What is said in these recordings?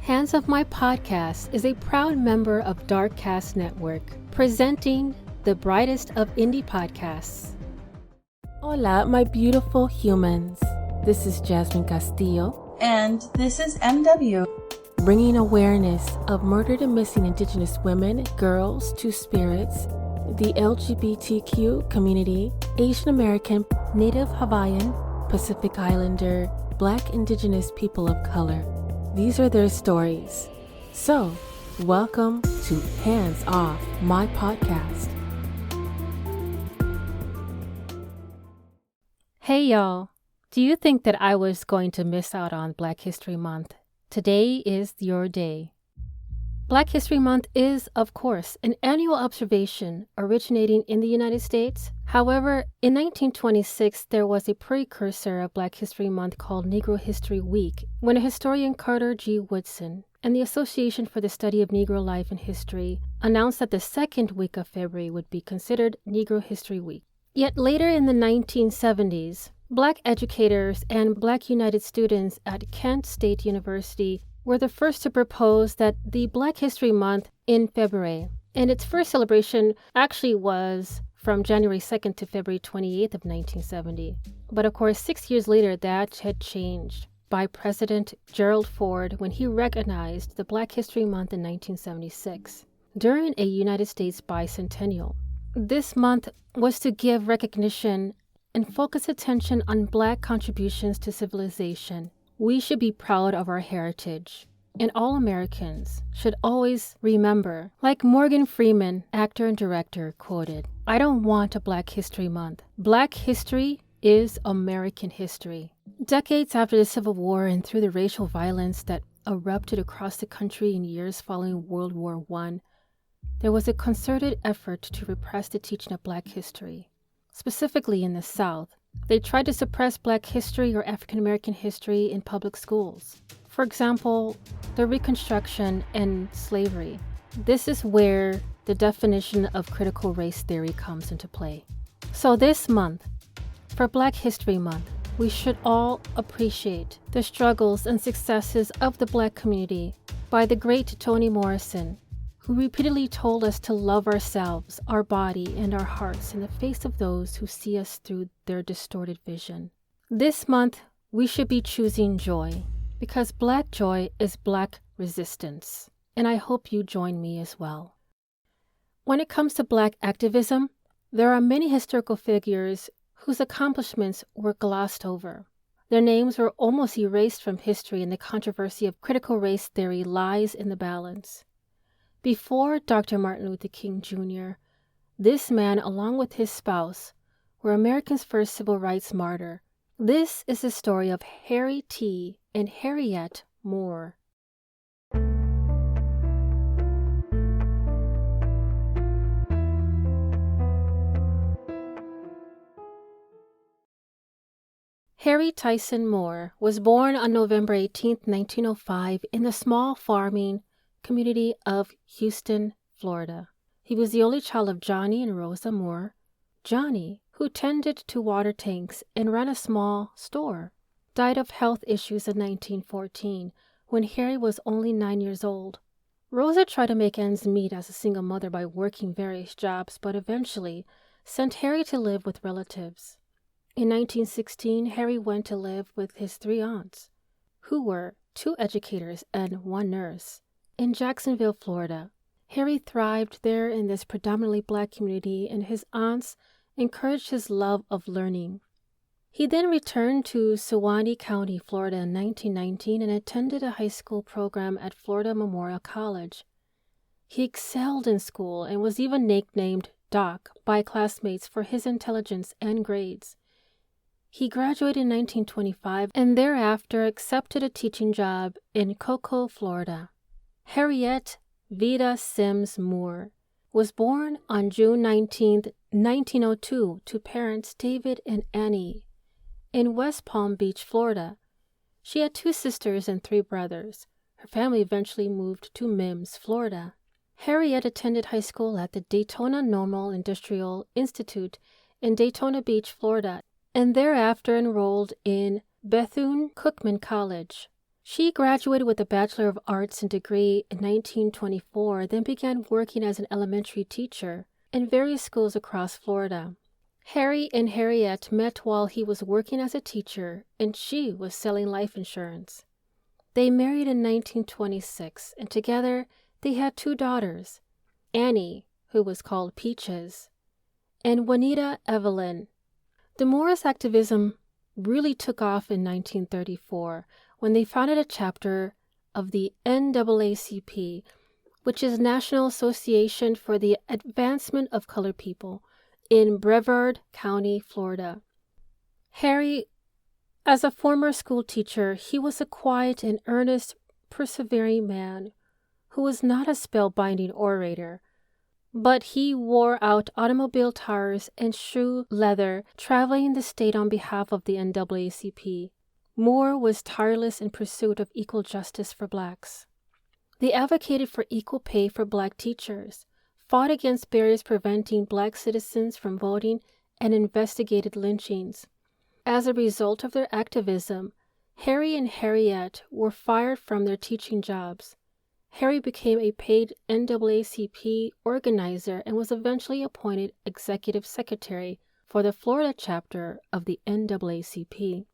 Hands of My Podcast is a proud member of Darkcast Network, presenting the brightest of indie podcasts. Hola, my beautiful humans. This is Jasmine Castillo. And this is MW. Bringing awareness of murdered and missing Indigenous women, girls, two-spirits, the LGBTQ community, Asian American, Native Hawaiian, Pacific Islander, Black Indigenous people of color. These are their stories. So, welcome to Hands Off My Podcast. Hey y'all, do you think that I was going to miss out on Black History Month? Today is your day. Black History Month is, of course, an annual observation originating in the United States. However, in 1926, there was a precursor of Black History Month called Negro History Week, when a historian, Carter G. Woodson, and the Association for the Study of Negro Life and History announced that the second week of February would be considered Negro History Week. Yet later in the 1970s, Black educators and Black United students at Kent State University were the first to propose that the Black History Month in February. And its first celebration actually was from January 2nd to February 28th of 1970. But of course, 6 years later, that had changed by President Gerald Ford when he recognized the Black History Month in 1976 during a United States bicentennial. This month was to give recognition and focus attention on Black contributions to civilization. We should be proud of our heritage, and all Americans should always remember, like Morgan Freeman, actor and director, quoted, "I don't want a Black History Month. Black history is American history." Decades after the Civil War and through the racial violence that erupted across the country in years following World War I, there was a concerted effort to repress the teaching of Black history. Specifically in the South, they tried to suppress Black history or African American history in public schools. For example, the Reconstruction and slavery. This is where the definition of critical race theory comes into play. So this month, for Black History Month, we should all appreciate the struggles and successes of the Black community by the great Toni Morrison, who repeatedly told us to love ourselves, our body, and our hearts in the face of those who see us through their distorted vision. This month, we should be choosing joy, because Black joy is Black resistance, and I hope you join me as well. When it comes to Black activism, there are many historical figures whose accomplishments were glossed over. Their names were almost erased from history, and the controversy of critical race theory lies in the balance. Before Dr. Martin Luther King Jr., this man, along with his spouse, were America's first civil rights martyr. This is the story of Harry T. and Harriette Moore. Harry Tyson Moore was born on November 18, 1905, in the small farming community of Houston, Florida. He was the only child of Johnny and Rosa Moore. Johnny, who tended to water tanks and ran a small store, died of health issues in 1914 when Harry was only 9 years old. Rosa tried to make ends meet as a single mother by working various jobs, but eventually sent Harry to live with relatives. In 1916, Harry went to live with his 3 aunts, who were 2 educators and 1 nurse, in Jacksonville, Florida. Harry thrived there in this predominantly Black community, and his aunts encouraged his love of learning. He then returned to Suwannee County, Florida in 1919 and attended a high school program at Florida Memorial College. He excelled in school and was even nicknamed Doc by classmates for his intelligence and grades. He graduated in 1925 and thereafter accepted a teaching job in Cocoa, Florida. Harriette Vida Sims Moore was born on June 19, 1902, to parents David and Annie in West Palm Beach, Florida. She had 2 sisters and 3 brothers. Her family eventually moved to Mims, Florida. Harriette attended high school at the Daytona Normal Industrial Institute in Daytona Beach, Florida, and thereafter enrolled in Bethune-Cookman College. She graduated with a Bachelor of Arts and degree in 1924, then began working as an elementary teacher in various schools across Florida. Harry and Harriette met while he was working as a teacher and she was selling life insurance. They married in 1926, and together they had 2 daughters, Annie, who was called Peaches, and Juanita Evelyn. The Moors activism really took off in 1934 when they founded a chapter of the NAACP, which is National Association for the Advancement of Colored People, in Brevard County, Florida. Harry, as a former school teacher, he was a quiet and earnest, persevering man who was not a spellbinding orator, but he wore out automobile tires and shoe leather traveling the state on behalf of the NAACP. Moore was tireless in pursuit of equal justice for blacks. They advocated for equal pay for black teachers, fought against barriers preventing black citizens from voting, and investigated lynchings. As a result of their activism, Harry and Harriette were fired from their teaching jobs. Harry became a paid NAACP organizer and was eventually appointed executive secretary for the Florida chapter of the NAACP.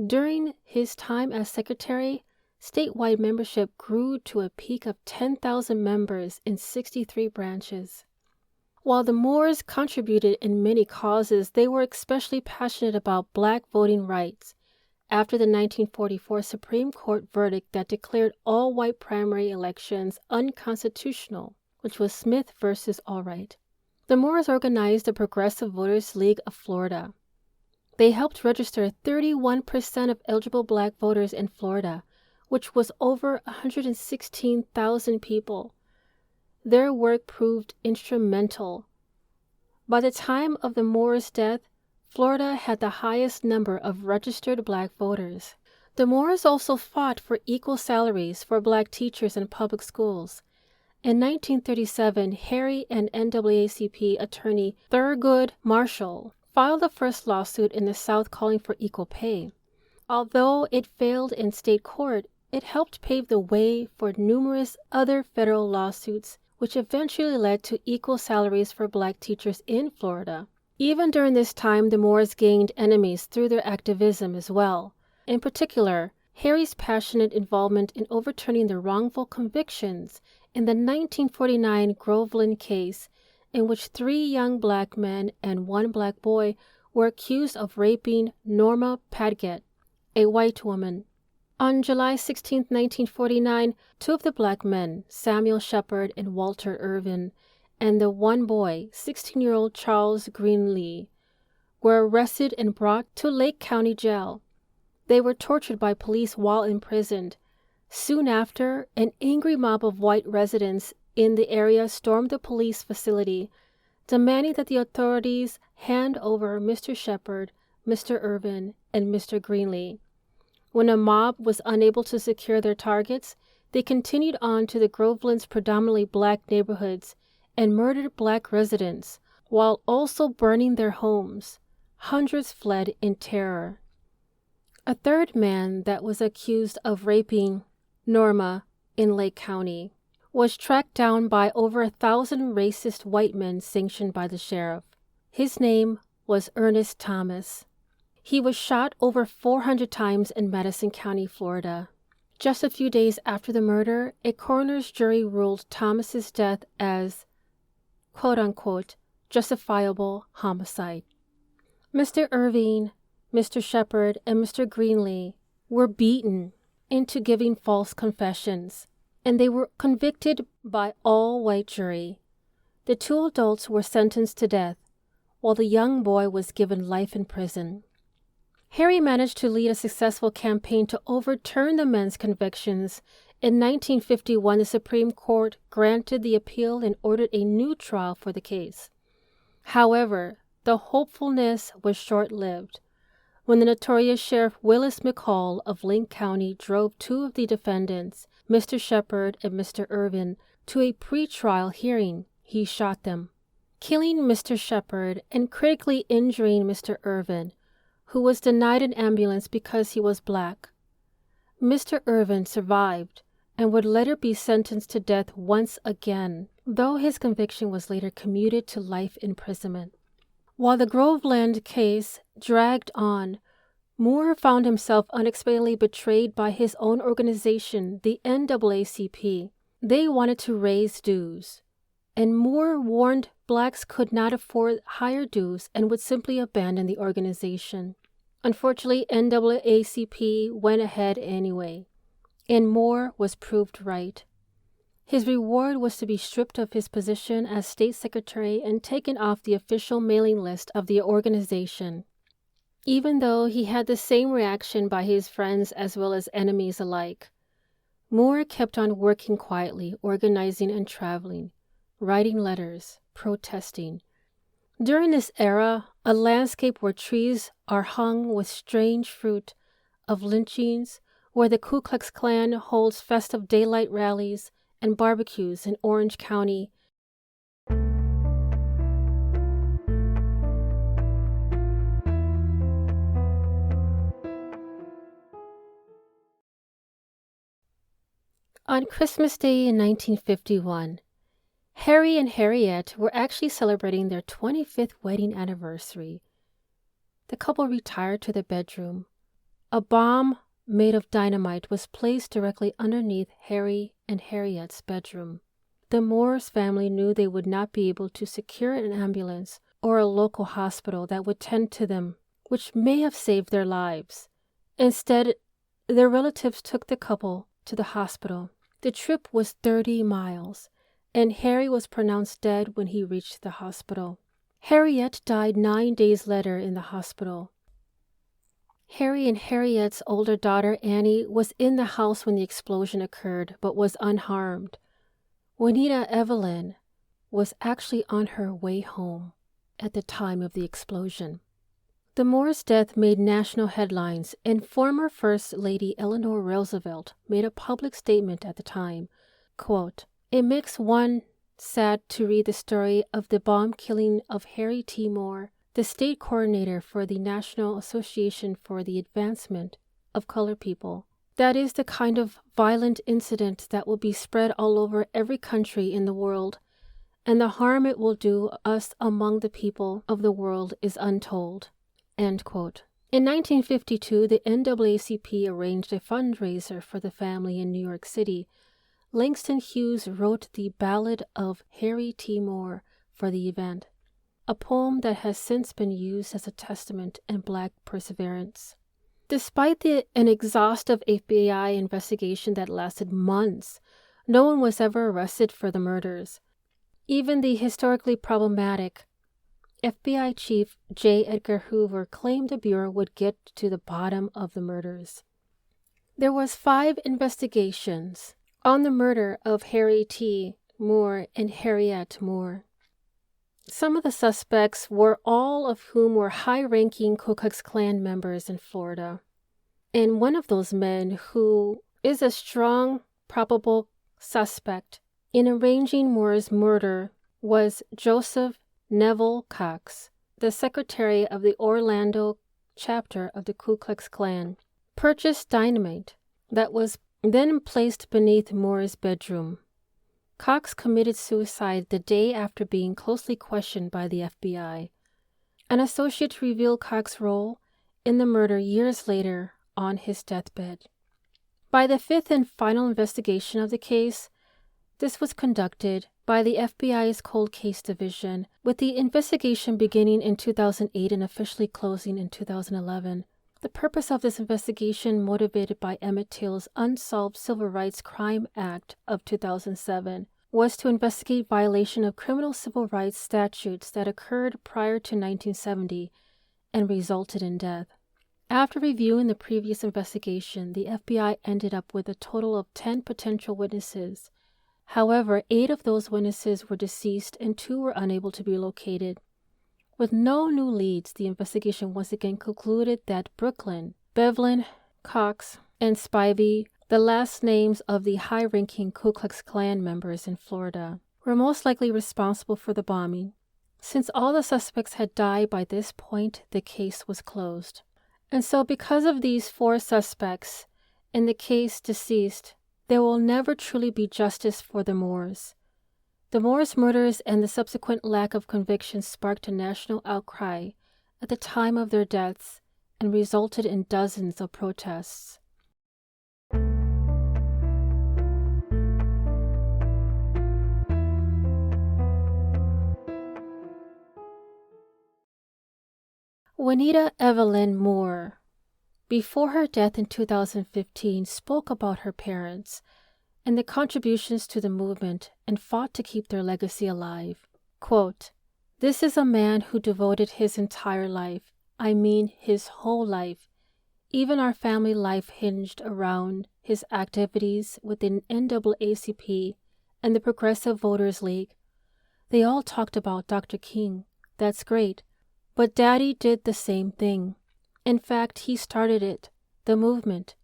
During his time as secretary, statewide membership grew to a peak of 10,000 members in 63 branches. While the Moors contributed in many causes, they were especially passionate about black voting rights after the 1944 Supreme Court verdict that declared all white primary elections unconstitutional, which was Smith versus Allwright. The Moors organized the Progressive Voters League of Florida. They helped register 31% of eligible black voters in Florida, which was over 116,000 people. Their work proved instrumental. By the time of the Moors' death, Florida had the highest number of registered black voters. The Moors also fought for equal salaries for black teachers in public schools. In 1937, Harry and NAACP attorney Thurgood Marshall filed the first lawsuit in the South calling for equal pay. Although it failed in state court, it helped pave the way for numerous other federal lawsuits, which eventually led to equal salaries for black teachers in Florida. Even during this time, the Moors gained enemies through their activism as well. In particular, Harry's passionate involvement in overturning the wrongful convictions in the 1949 Groveland case, in which 3 young black men and 1 black boy were accused of raping Norma Padgett, a white woman. On July 16, 1949, 2 of the black men, Samuel Shepard and Walter Irvin, and the 1 boy, 16-year-old Charles Greenlee, were arrested and brought to Lake County Jail. They were tortured by police while imprisoned. Soon after, an angry mob of white residents in the area stormed the police facility, demanding that the authorities hand over Mr. Shepard, Mr. Irvin, and Mr. Greenlee. When a mob was unable to secure their targets, they continued on to the Groveland's predominantly black neighborhoods and murdered black residents, while also burning their homes. Hundreds fled in terror. A 3rd man that was accused of raping Norma in Lake County was tracked down by over 1,000 racist white men sanctioned by the sheriff. His name was Ernest Thomas. He was shot over 400 times in Madison County, Florida. Just a few days after the murder, a coroner's jury ruled Thomas's death as, quote-unquote, justifiable homicide. Mr. Irving, Mr. Shepard, and Mr. Greenlee were beaten into giving false confessions, and they were convicted by all-white jury. The 2 adults were sentenced to death, while the young boy was given life in prison. Harry managed to lead a successful campaign to overturn the men's convictions. In 1951, the Supreme Court granted the appeal and ordered a new trial for the case. However, the hopefulness was short-lived when the notorious Sheriff Willis McCall of Link County drove 2 of the defendants, Mr. Shepard and Mr. Irvin, to a pre-trial hearing. He shot them, killing Mr. Shepard and critically injuring Mr. Irvin, who was denied an ambulance because he was black. Mr. Irvin survived and would later be sentenced to death once again, though his conviction was later commuted to life imprisonment. While the Groveland case dragged on, Moore found himself unexpectedly betrayed by his own organization, the NAACP. They wanted to raise dues, and Moore warned blacks could not afford higher dues and would simply abandon the organization. Unfortunately, NAACP went ahead anyway, and Moore was proved right. His reward was to be stripped of his position as state secretary and taken off the official mailing list of the organization. Even though he had the same reaction by his friends as well as enemies alike, Moore kept on working quietly, organizing and traveling, writing letters, protesting. During this era, a landscape where trees are hung with strange fruit, of lynchings, where the Ku Klux Klan holds festive daylight rallies and barbecues in Orange County. On Christmas Day in 1951, Harry and Harriette were actually celebrating their 25th wedding anniversary. The couple retired to their bedroom. A bomb made of dynamite was placed directly underneath Harry and Harriette's bedroom. The Moores family knew they would not be able to secure an ambulance or a local hospital that would tend to them, which may have saved their lives. Instead, their relatives took the couple to the hospital. The trip was 30 miles, and Harry was pronounced dead when he reached the hospital. Harriette died 9 days later in the hospital. Harry and Harriette's older daughter, Annie, was in the house when the explosion occurred, but was unharmed. Juanita Evelyn was actually on her way home at the time of the explosion. The Moore's death made national headlines, and former First Lady Eleanor Roosevelt made a public statement at the time, quote, "It makes one sad to read the story of the bomb killing of Harry T. Moore, the state coordinator for the National Association for the Advancement of Colored People. That is the kind of violent incident that will be spread all over every country in the world, and the harm it will do us among the people of the world is untold." End quote. In 1952, the NAACP arranged a fundraiser for the family in New York City. Langston Hughes wrote the Ballad of Harry T. Moore for the event, a poem that has since been used as a testament in Black perseverance. Despite an exhaustive FBI investigation that lasted months, no one was ever arrested for the murders. Even the historically problematic FBI Chief J. Edgar Hoover claimed the Bureau would get to the bottom of the murders. There was 5 investigations on the murder of Harry T. Moore and Harriette Moore. Some of the suspects were all of whom were high-ranking Ku Klux Klan members in Florida. And one of those men who is a strong, probable suspect in arranging Moore's murder was Joseph Neville Cox, the secretary of the Orlando chapter of the Ku Klux Klan, purchased dynamite that was then placed beneath Moore's bedroom. Cox committed suicide the day after being closely questioned by the FBI. An associate revealed Cox's role in the murder years later on his deathbed. By the 5th and final investigation of the case, this was conducted by the FBI's Cold Case Division, with the investigation beginning in 2008 and officially closing in 2011. The purpose of this investigation, motivated by Emmett Till's Unsolved Civil Rights Crime Act of 2007, was to investigate violation of criminal civil rights statutes that occurred prior to 1970 and resulted in death. After reviewing the previous investigation, the FBI ended up with a total of 10 potential witnesses. However, 8 of those witnesses were deceased and 2 were unable to be located. With no new leads, the investigation once again concluded that Brooklyn, Bevlin, Cox, and Spivey, the last names of the high-ranking Ku Klux Klan members in Florida, were most likely responsible for the bombing. Since all the suspects had died by this point, the case was closed. And so because of these 4 suspects, In the case deceased, there will never truly be justice for the Moors. The Moors' murders and the subsequent lack of conviction sparked a national outcry at the time of their deaths and resulted in dozens of protests. Juanita Evelyn Moore, before her death in 2015, spoke about her parents and the contributions to the movement and fought to keep their legacy alive. Quote, "This is a man who devoted his entire life, I mean his whole life. Even our family life hinged around his activities within NAACP and the Progressive Voters League. They all talked about Dr. King. That's great. But Daddy did the same thing. In fact, he started it, the movement.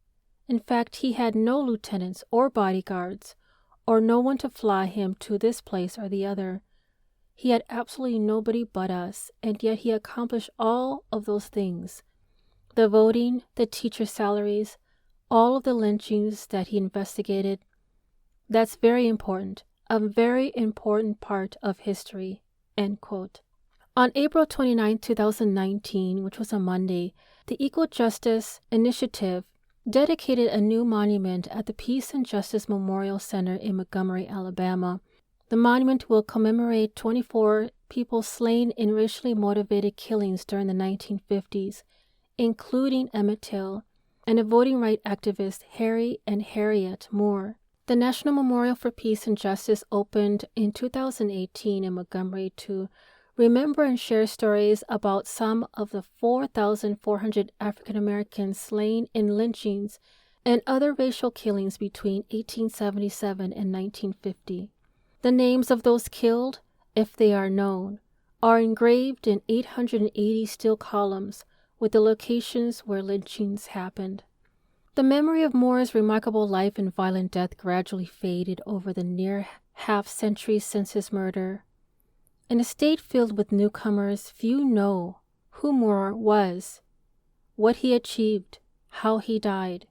In fact, he had no lieutenants or bodyguards, or no one to fly him to this place or the other. He had absolutely nobody but us, and yet he accomplished all of those things. The voting, the teacher salaries, all of the lynchings that he investigated. That's very important, a very important part of history." End quote. On April 29, 2019, which was a Monday, the Equal Justice Initiative dedicated a new monument at the Peace and Justice Memorial Center in Montgomery, Alabama. The monument will commemorate 24 people slain in racially motivated killings during the 1950s, including Emmett Till and a voting rights activist, Harry and Harriette Moore. The National Memorial for Peace and Justice opened in 2018 in Montgomery to remember and share stories about some of the 4,400 African Americans slain in lynchings and other racial killings between 1877 and 1950. The names of those killed, if they are known, are engraved in 880 steel columns with the locations where lynchings happened. The memory of Moore's remarkable life and violent death gradually faded over the near half-century since his murder. In a state filled with newcomers, few know who Moore was, what he achieved, how he died.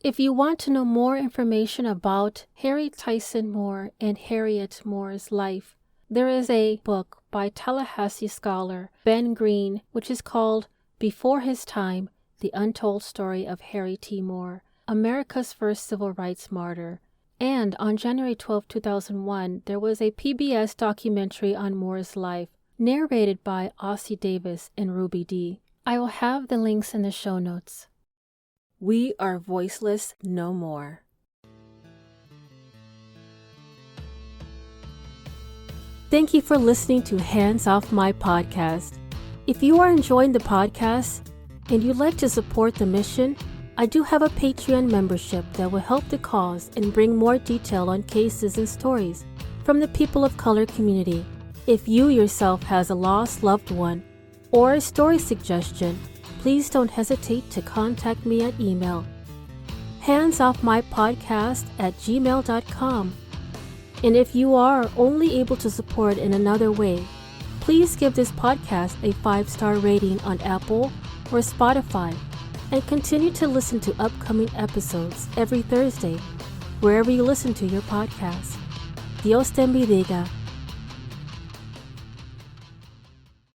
If you want to know more information about Harry Tyson Moore and Harriette Moore's life, there is a book by Tallahassee scholar Ben Green, which is called Before His Time, The Untold Story of Harry T. Moore, America's First Civil Rights Martyr. And on January 12, 2001, there was a PBS documentary on Moore's life, narrated by Ossie Davis and Ruby Dee. I will have the links in the show notes. We are voiceless no more. Thank you for listening to Hands Off My Podcast. If you are enjoying the podcast and you'd like to support the mission, I do have a Patreon membership that will help the cause and bring more detail on cases and stories from the people of color community. If you yourself has a lost loved one or a story suggestion, please don't hesitate to contact me at email handsoffmypodcast@gmail.com. And if you are only able to support in another way, please give this podcast a 5-star rating on Apple or Spotify, and continue to listen to upcoming episodes every Thursday, wherever you listen to your podcast. Dios te bendiga.